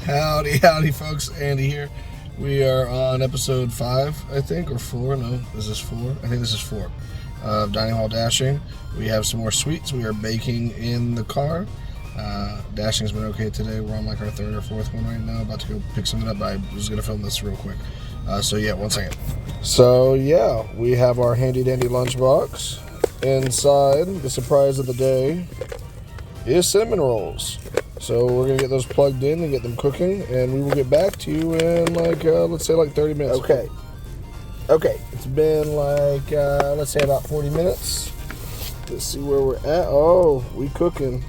Howdy, howdy, folks. Andy here. We are on episode 5, I think, or 4. No, is this 4? I think this is 4 of Dining Hall Dashing. We have some more sweets. We are baking in the car. Dashing's been okay today. We're on like our 3rd or 4th one right now. About to go pick something up, but I was going to film this real quick. So yeah, one second. So yeah, we have our handy dandy lunchbox. Inside, the surprise of the day is cinnamon rolls. So we're going to get those plugged in and get them cooking, and we will get back to you in like, let's say like 30 minutes. Okay, it's been like, let's say about 40 minutes. Let's see where we're at. Oh, we cooking.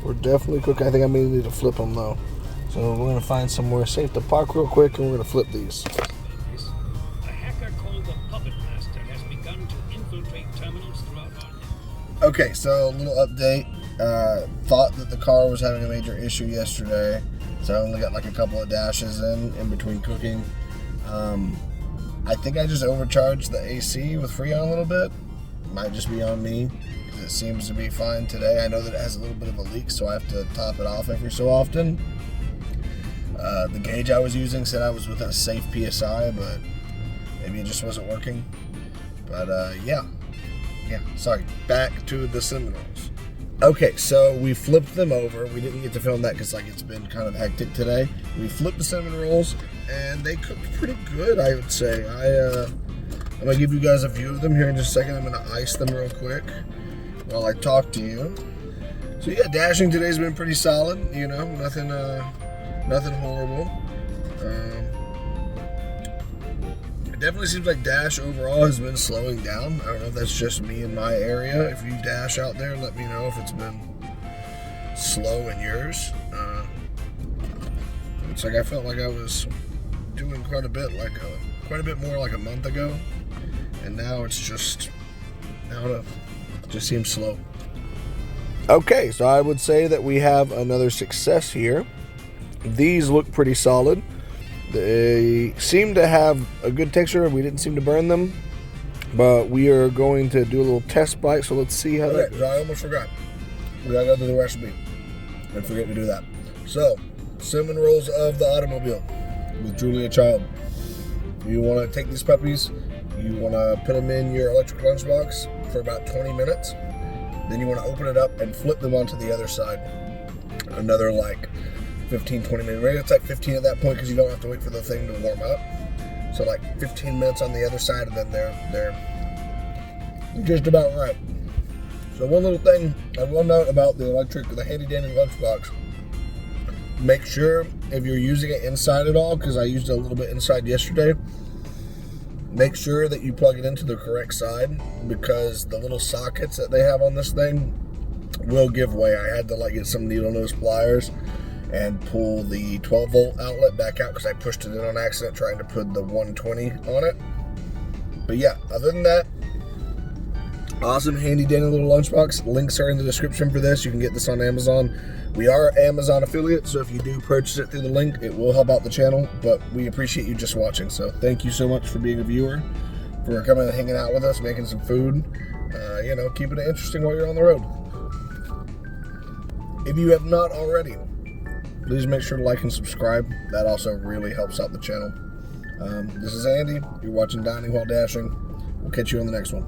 We're definitely cooking. I think I may need to flip them though. So we're going to find somewhere safe to park real quick, and we're going to flip these. A hacker called the Puppet Master has begun to infiltrate terminals throughout our network. Okay, so a little update. Thought that the car was having a major issue yesterday, so I only got like a couple of dashes in between cooking. I think I just overcharged the AC with Freon a little bit. Might just be on me, because it seems to be fine today. I know that it has a little bit of a leak, so I have to top it off every so often. The gauge I was using said I was within a safe PSI, but maybe it just wasn't working. But yeah, sorry. Back to the cinnamon rolls. Okay, so we flipped them over. We didn't get to film that because like it's been kind of hectic today. We flipped the cinnamon rolls, and they cooked pretty good, I would say. I'm gonna give you guys a view of them here in just a second. I'm gonna ice them real quick while I talk to you. So yeah, dashing today's been pretty solid. You know, nothing horrible. It definitely seems like Dash overall has been slowing down. I don't know if that's just me in my area. If you dash out there, let me know if it's been slow in yours. It's like I felt like I was doing quite a bit more like a month ago, and now it's just, I don't know, it just seems slow. Okay, so I would say that we have another success here. These look pretty solid. They seem to have a good texture. We didn't seem to burn them, but we are going to do a little test bite. So let's see how that goes. I almost forgot. We gotta go to the recipe. I forget to do that. So, cinnamon rolls of the automobile with Julia Child. You want to take these puppies. You want to put them in your electric lunchbox for about 20 minutes. Then you want to open it up and flip them onto the other side. Another like 15, 20 minutes. Maybe it's like 15 at that point because you don't have to wait for the thing to warm up. So like 15 minutes on the other side, and then they're just about right. So one little thing I will note about the handy dandy lunchbox. Make sure if you're using it inside at all, because I used it a little bit inside yesterday, make sure that you plug it into the correct side, because the little sockets that they have on this thing will give way. I had to like get some needle nose pliers and pull the 12 volt outlet back out because I pushed it in on accident trying to put the 120 on it. But yeah, other than that, awesome handy dandy little lunchbox. Links are in the description for this. You can get this on Amazon. We are Amazon affiliates, so if you do purchase it through the link, it will help out the channel, but we appreciate you just watching. So thank you so much for being a viewer, for coming and hanging out with us, making some food, keeping it interesting while you're on the road. If you have not already, please make sure to like and subscribe. That also really helps out the channel. This is Andy. You're watching Dining While Dashing. We'll catch you on the next one.